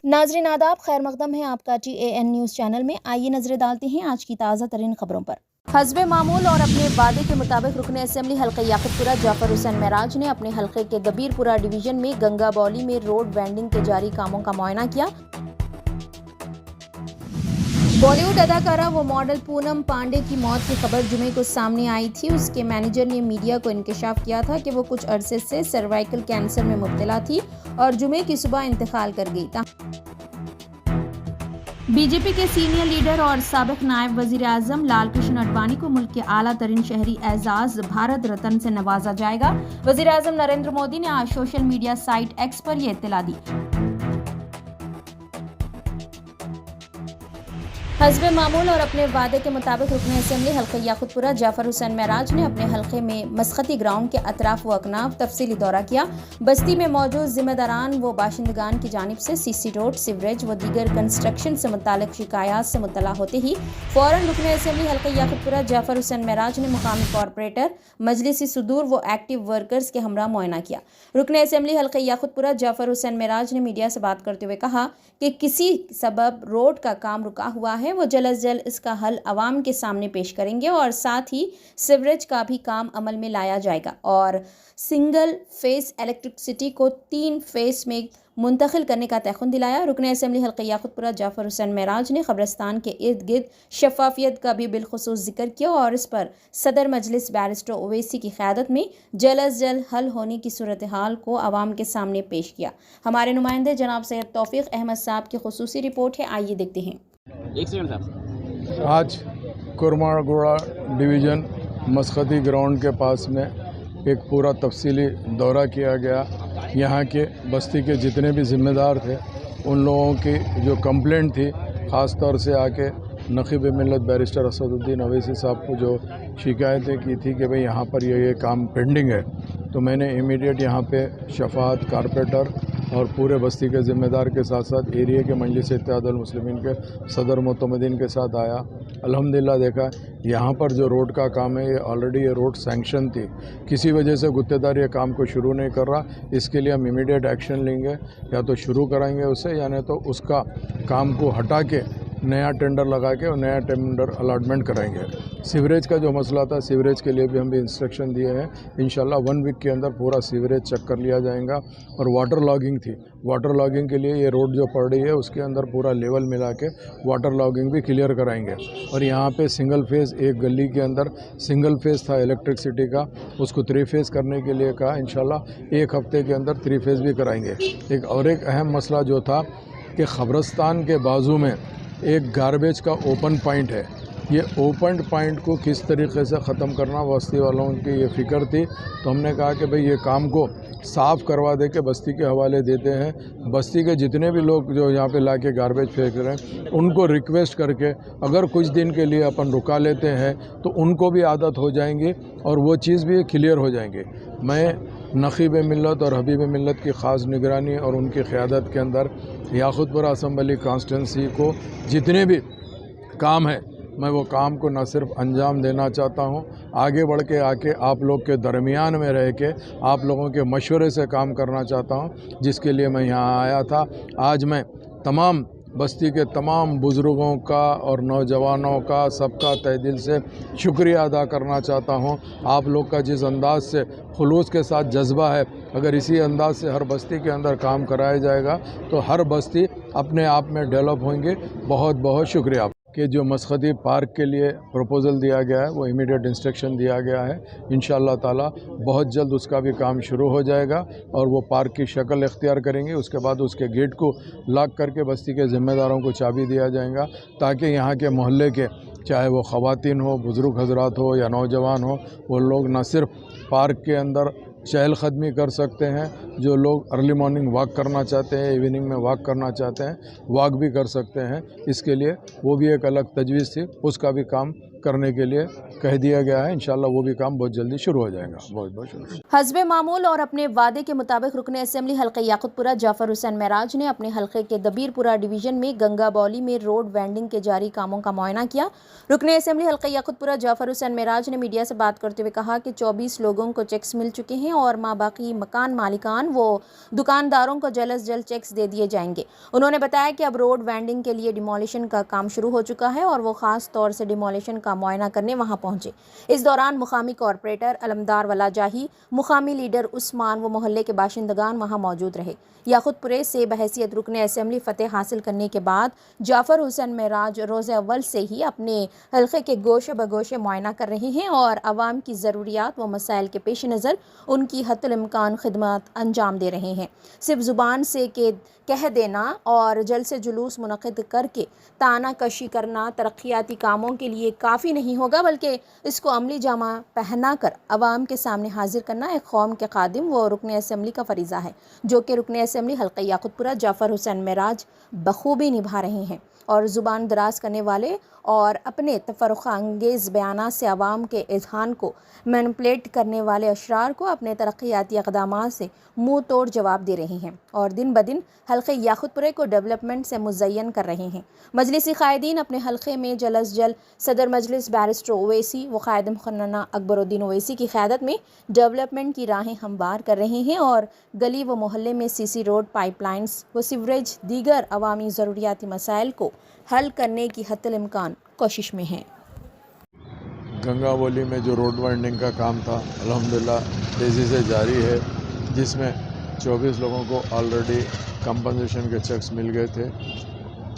नाज़रीन आदाब, खैर मकदम है आपका TAN न्यूज़ चैनल में। आइए नजरें डालते हैं आज की ताज़ा तरीन खबरों पर। हस्बे मामूल और अपने वादे के मुताबिक रुकन असेंबली हल्का याकुतपुरा जाफर हुसैन महराज ने अपने हल्के के गबीरपुरा डिवीजन में गंगा बौली में रोड वेंडिंग के जारी कामों का मुआयना किया। बॉलीवुड अदाकारा व मॉडल पूनम पांडे की मौत की खबर जुमे को सामने आई थी। उसके मैनेजर ने मीडिया को इंकशाफ किया था कि वो कुछ अरसे से सर्वाइकल कैंसर में मुब्तला थी और जुमे की सुबह इंतकाल कर गई। बीजेपी के सीनियर लीडर और साबिक नायब वजीर आजम लाल कृष्ण आडवाणी को मुल्क के आला तरीन शहरी एजाज भारत रत्न से नवाजा जाएगा। वजीर आजम नरेंद्र मोदी ने आज सोशल मीडिया साइट एक्स पर यह इत्तला दी। हस्बे मामूल और अपने वादे के मुताबिक रुकन असेंबली हल्का याकुतपुरा जाफर हुसैन महराज ने अपने हल्के में मसखती ग्राउंड के अतराफ व अकनाफ तफसीली दौरा किया। बस्ती में मौजूद जिम्मेदारान व बाशिंदगान की जानिब से सीसी रोड, सीवरेज व दीगर कंस्ट्रक्शन से मुतालिक शिकायत से मुतला होते ही फौरन रुकन असेंबली हल्का याकुतपुरा जाफर हुसैन महराज ने मुकामी कॉरपोरेटर, मजलिसी सुदूर व एक्टिव वर्कर्स के हमरा मुआयना किया। रुकन असेंबली हल्का याकुतपुरा जाफर हुसैन महराज ने मीडिया से बात करते हुए कहा कि किसी सबब रोड का काम रुका हुआ है, वो जल्द अज जल्द इसका हल अवाम के सामने पेश करेंगे और साथ ही सीवरेज का भी काम अमल में लाया जाएगा और सिंगल फेस इलेक्ट्रिसिटी को 3 फेस में मुंतकिल करने का तयखुन दिलाया। रुकन असेंबली हल्का याकुतपुरा जाफर हुसैन महराज ने कब्रिस्तान के इर्द गिर्द शफाफियत का भी बिलखुसूस जिक्र किया और इस पर सदर मजलिस बैरिस्टर ओवैसी की क़यादत में जल्द अज जल्द हल होने की सूरत हाल को आवाम के सामने पेश किया। हमारे नुमाइंदे जनाब सैयद तौफीक अहमद साहब की खुसूसी रिपोर्ट है, आइए देखते हैं। आज कुरमागोड़ा डिवीज़न मसखती ग्राउंड के पास में एक पूरा तफसीली दौरा किया गया। यहाँ के बस्ती के जितने भी ज़िम्मेदार थे उन लोगों की जो कंप्लेंट थी, ख़ास तौर से आके नक़ीब मिल्लत बैरिस्टर असदुद्दीन ओवैसी साहब को जो शिकायतें की थी कि भाई यहाँ पर ये काम पेंडिंग है, तो मैंने इमीडिएट यहाँ पे शफात कारपोरेटर और पूरे बस्ती के ज़िम्मेदार के साथ साथ एरिया के मजलिस इत्तेहादुल मुस्लिमीन के सदर मोतमदीन के साथ आया। अल्हम्दुलिल्लाह देखा यहाँ पर जो रोड का काम है, ये ऑलरेडी ये रोड सैंक्शन थी, किसी वजह से गुत्तेदार ये काम को शुरू नहीं कर रहा। इसके लिए हम इमीडिएट एक्शन लेंगे, या तो शुरू कराएंगे उसे या नहीं तो उसका काम को हटा के नया टेंडर लगा के और नया टेंडर अलॉटमेंट कराएंगे। सीवरेज का जो मसला था, सीवरेज के लिए भी हम भी इंस्ट्रक्शन दिए हैं। इंशाल्लाह 1 वीक के अंदर पूरा सीवरेज चेक कर लिया जाएगा। और वाटर लॉगिंग थी, वाटर लॉगिंग के लिए ये रोड जो पड़ रही है उसके अंदर पूरा लेवल मिला के वाटर लॉगिंग भी क्लियर कराएंगे। और यहाँ पे सिंगल फेज़, एक गली के अंदर सिंगल फेज़ था इलेक्ट्रिसिटी का, उसको 3 फेज़ करने के लिए कहा। इंशाल्लाह 1 हफ्ते के अंदर 3 फेज़ भी कराएंगे। एक अहम मसला जो था कि क़ब्रिस्तान के बाजू में एक गार्बेज का ओपन पॉइंट है, ये ओपन पॉइंट को किस तरीके से ख़त्म करना बस्ती वालों की ये फ़िक्र थी। तो हमने कहा कि भाई ये काम को साफ़ करवा दे के बस्ती के हवाले देते हैं। बस्ती के जितने भी लोग जो यहाँ पे लाके गार्बेज फेंक रहे हैं उनको रिक्वेस्ट करके अगर कुछ दिन के लिए अपन रुका लेते हैं तो उनको भी आदत हो जाएंगी और वो चीज़ भी क्लियर हो जाएंगी। मैं नक़ीब मिल्लत और हबीब मिल्लत की ख़ास निगरानी और उनकी क़यादत के अंदर याकुतपुरा असम्बली कॉन्स्टिट्यूंसी को जितने भी काम है, मैं वो काम को न सिर्फ अंजाम देना चाहता हूँ, आगे बढ़ के आके आप लोग के दरमियान में रह के आप लोगों के मशवरे से काम करना चाहता हूँ, जिसके लिए मैं यहाँ आया था। आज मैं तमाम बस्ती के तमाम बुज़ुर्गों का और नौजवानों का सबका तहे दिल से शुक्रिया अदा करना चाहता हूँ। आप लोग का जिस अंदाज़ से खुलूस के साथ जज्बा है, अगर इसी अंदाज़ से हर बस्ती के अंदर काम कराया जाएगा तो हर बस्ती अपने आप में डेवलप होंगे। बहुत बहुत शुक्रिया। कि जो मसखती पार्क के लिए प्रपोज़ल दिया गया है वो इमीडिएट इंस्ट्रक्शन दिया गया है। इंशाअल्लाह ताला बहुत जल्द उसका भी काम शुरू हो जाएगा और वो पार्क की शक्ल इख्तियार करेंगे। उसके बाद उसके गेट को लॉक करके बस्ती के ज़िम्मेदारों को चाबी दिया जाएगा, ताकि यहाँ के मोहल्ले के चाहे वो ख़वातीन हो, बुज़ुर्ग हजरात हो या नौजवान हो, वो लोग न सिर्फ पार्क के अंदर चहलकदमी कर सकते हैं, जो लोग अर्ली मॉर्निंग वॉक करना चाहते हैं, इवनिंग में वॉक करना चाहते हैं, वॉक भी कर सकते हैं। इसके लिए वो भी एक अलग तजवीज़ थी, उसका भी काम करने के लिए कह दिया गया है। इंशाल्लाह वो भी काम बहुत जल्दी शुरू हो जाएगा। बहुत बहुत शुक्रिया। हस्बे मामूल और अपने वादे के मुताबिक रुकन असेंबली हल्का याकुतपुरा जाफर हुसैन महराज ने अपने हल्के के दबीरपुरा डिवीजन में गंगा बौली में रोड वेंडिंग के जारी कामों का मुआयना किया। रुकन असेंबली हल्का याकुतपुरा जाफर हुसैन महराज ने मीडिया से बात करते हुए कहा कि 24 लोगों को चेक्स मिल चुके हैं और माबाकी मकान मालिकान वो दुकानदारों को जल्द से जल्द चेक्स दे दिए जाएंगे। उन्होंने बताया कि अब रोड वेंडिंग के लिए डिमोलिशन का काम शुरू हो चुका है और वो खास तौर से डिमोलिशन का मुआयना करने वहां पहुंचे। इस दौरान मुकामी कॉरपोरेटर अलमदार वलाजाही, मुकामी लीडर उस्मान व मोहल्ले के बाशिंदगान वहां मौजूद रहे। याकुतपुरे से बहैसियत रुकन असेंबली फतेह हासिल करने के बाद जाफर हुसैन महराज रोज़े अव्वल से ही अपने हल्के के गोशे बगोशे मुआयना कर रहे हैं और आवाम की ज़रूरियात व मसाइल के पेश नज़र उनकी हत्तुल इम्कान खिदमत अंजाम दे रहे हैं। सिर्फ ज़ुबान से कह देना और जल से जुलूस मुनक़िद करके ताना कशी करना तरक्याती कामों के लिए काफ़ी नहीं होगा, बल्कि इसको अमली जामा पहना कर आवाम के सामने हाजिर करना एक कौम के खादिम व रुकन असेंबली का फरीज़ा है, जो कि रुकन असेंबली हल्का याकुतपुरा जाफर हुसैन महराज बखूबी निभा रहे हैं। और ज़ुबान दराज करने वाले और अपने तफर्रुख़ांगेज़ बयानात से आवाम के इज़हान को मैनिपुलेट करने वाले अशरार को अपने तरक्याती इक़दामात से मुँह तोड़ जवाब दे रहे हैं और दिन ब दिन हल्के याकुतपुरे को डेवलपमेंट से मुज़य्यन कर रहे हैं। मजलिसी क़ायदीन अपने हल्के में जल्द से जल्द सदर मजलिस बैरिस्टर ओवैसी व क़ायद मुक़न्नना अकबरुद्दीन ओवैसी की क़यादत में डेवलपमेंट की राहें हमवार कर रहे हैं और गली व मोहल्ले में सीसी रोड, पाइपलाइंस व सीवरेज दीगर अवामी ज़रूरियाती मसाइल को हल करने की हत्तुल इम्कान कोशिश में है। गंगा बौली में जो रोड वाइंडिंग का काम था अल्हम्दुलिल्लाह तेज़ी से जारी है, जिसमें 24 लोगों को ऑलरेडी कंपनसेशन के चेक्स मिल गए थे।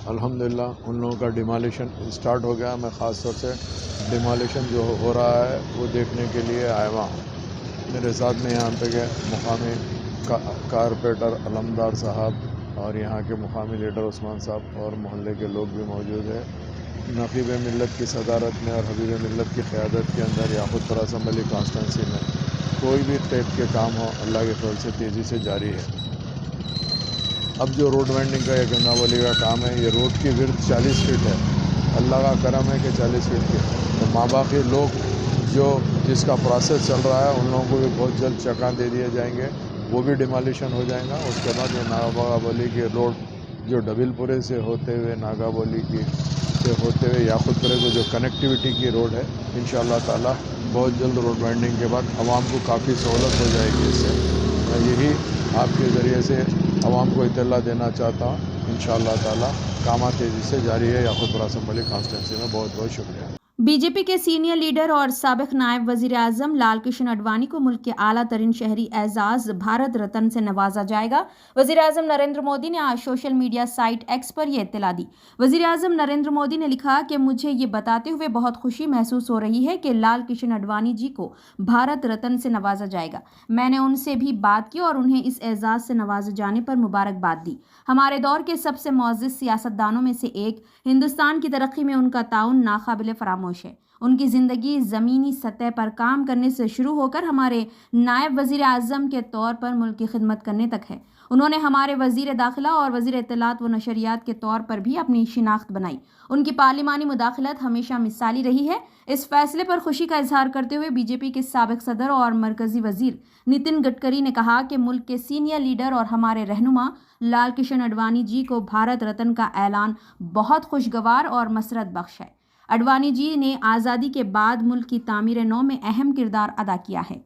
अल्हम्दुलिल्लाह उन लोगों का डिमोलिशन स्टार्ट हो गया। मैं ख़ास तौर से डिमोलिशन जो हो रहा है वो देखने के लिए आया हुआ हूँ। मेरे साथ में यहाँ पे के मुकामी कारपोरेटर अलमदार साहब और यहाँ के मुकामी लीडर उस्मान साहब और मोहल्ले के लोग भी मौजूद हैं। नक़ीब मिल्लत की सदारत में और हबीब मिल्लत की क़यादत के अंदर याकुतपुरा असम्बली कॉन्स्टिट्यूंसी में कोई भी टाइप के काम हो अल्लाह के फजल से तेज़ी से जारी है। अब जो रोड वेंडिंग का या गंगा बौली का काम है, ये रोड की विड्थ 40 फीट है। अल्लाह का करम है कि 40 फीट के तो माबाकी लोग जो जिसका प्रोसेस चल रहा है उन लोगों को भी बहुत जल्द चका दे दिए जाएंगे, वो भी डिमोलिशन हो जाएगा। उसके बाद ये नागा बौली की रोड जो डबिलपुरे से होते हुए नागा बौली की से होते हुए याकुतपुरे को जो कनेक्टिविटी की रोड है, इंशाअल्लाह ताला बहुत जल्द रोड वाइंडिंग के बाद आवाम को काफ़ी सहूलत हो जाएगी। इससे मैं यही आपके ज़रिए से आवाम को इत्तला देना चाहता हूँ। इंशाअल्लाह ताला काम तेज़ी से जारी है याकुतपुरा असम्बली कॉन्स्टिट्यूंसी में। बहुत बहुत शुक्रिया। बीजेपी के सीनियर लीडर और साबिक नायब वजीर आजम लाल कृष्ण आडवाणी को मुल्क के आला तरीन शहरी एजाज भारत रत्न से नवाजा जाएगा। वजीर आजम नरेंद्र मोदी ने आज सोशल मीडिया साइट एक्स पर यह इत्तला दी। वजीर आजम नरेंद्र मोदी ने लिखा कि मुझे ये बताते हुए बहुत खुशी महसूस हो रही है कि लाल कृष्ण आडवाणी जी को भारत रत्न से नवाजा जाएगा। मैंने उनसे भी बात की और उन्हें इस एजाज से नवाजे जाने पर मुबारकबाद दी। हमारे दौर के सबसे मुअज़्ज़िज़ सियासतदानों में से एक, हिंदुस्तान की तरक्की में उनका ताउन नाकाबिले फरामोश है। उनकी ज़िंदगी ज़मीनी सतह पर काम करने से शुरू होकर हमारे नायब वज़ीर आज़म के तौर पर मुल्क की खिदमत करने तक है। उन्होंने हमारे वज़ीर दाखिला और वज़ीर इत्तलात व नशरियात के तौर पर भी अपनी शिनाख्त बनाई। उनकी पार्लिमानी मुदाखलत हमेशा मिसाली रही है। इस फैसले पर खुशी का इजहार करते हुए बीजेपी के साबिक सदर और मरकज़ी वज़ीर नितिन गडकरी ने कहा कि मुल्क के सीनियर लीडर और हमारे रहनुमा लाल कृष्ण आडवाणी जी को भारत रत्न का ऐलान बहुत खुशगवार और मसरत बख्श है। आडवाणी जी ने आज़ादी के बाद मुल्क की तामीर नौ में अहम किरदार अदा किया है।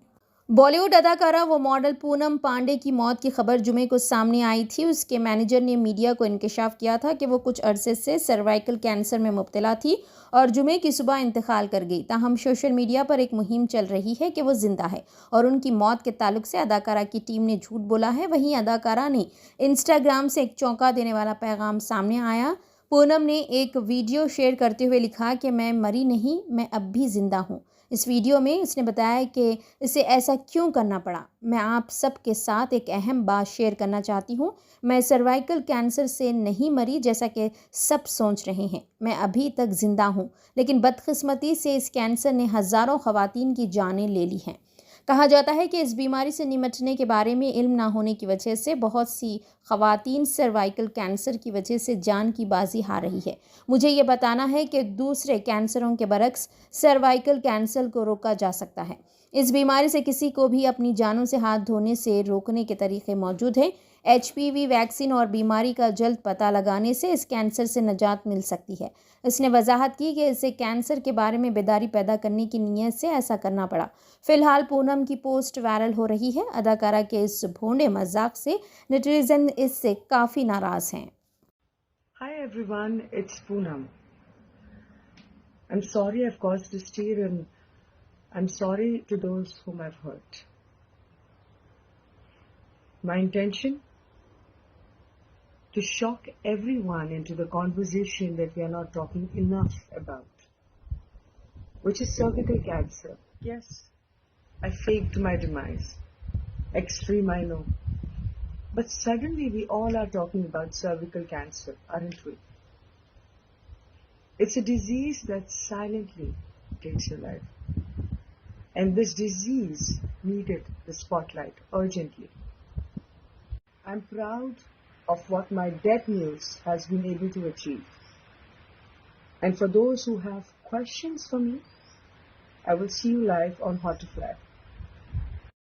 बॉलीवुड अदाकारा व मॉडल पूनम पांडे की मौत की खबर जुमे को सामने आई थी। उसके मैनेजर ने मीडिया को इंकशाफ किया था कि वो कुछ अरसे से सर्वाइकल कैंसर में मुब्तला थी और जुमे की सुबह इंतकाल कर गई। ताहम सोशल मीडिया पर एक मुहिम चल रही है कि वो जिंदा है और उनकी मौत के ताल्लुक से अदाकारा की टीम ने झूठ बोला है। वहीं अदाकारा ने इंस्टाग्राम से एक चौंका देने वाला पैगाम सामने आया। पूनम ने एक वीडियो शेयर करते हुए लिखा कि मैं मरी नहीं, मैं अब भी ज़िंदा हूँ। इस वीडियो में इसने बताया कि इसे ऐसा क्यों करना पड़ा। मैं आप सब के साथ एक अहम बात शेयर करना चाहती हूँ। मैं सर्वाइकल कैंसर से नहीं मरी जैसा कि सब सोच रहे हैं। मैं अभी तक ज़िंदा हूँ, लेकिन बदकिस्मती से इस कैंसर ने हज़ारों ख़वातीन की जानें ले ली हैं। کہا جاتا ہے کہ اس بیماری سے نمٹنے کے بارے میں علم نہ ہونے کی وجہ سے بہت سی خواتین سروائیکل کینسر کی وجہ سے جان کی بازی ہار رہی ہے۔ مجھے یہ بتانا ہے کہ دوسرے کینسروں کے برعکس سروائیکل کینسر کو روکا جا سکتا ہے۔ اس بیماری سے کسی کو بھی اپنی جانوں سے ہاتھ دھونے سے روکنے کے طریقے موجود ہیں۔ HPV ویکسین اور بیماری کا جلد پتہ لگانے سے اس کینسر سے نجات مل سکتی ہے۔ اس نے وضاحت کی کہ اسے کینسر کے بارے میں بیداری پیدا کرنے کی نیت سے ایسا کرنا پڑا۔ فی الحال پونم کی پوسٹ وائرل ہو رہی ہے۔ اداکارہ کے اس بھونڈے مذاق سے نیٹیزن اس سے کافی ناراض ہیں۔ Hi everyone, it's Poonam. I'm sorry I've caused this tear and I'm sorry to those whom I've hurt. My intention? To shock everyone into the conversation that we are not talking enough about, which is cervical cancer. Yes, I faked my demise. Extreme, I know. But suddenly we all are talking about cervical cancer, aren't we? It's a disease that silently takes your life. And this disease needed the spotlight urgently. I'm proud of what my death news has been able to achieve. And for those who have questions for me, I will see you live on Hot to Fly.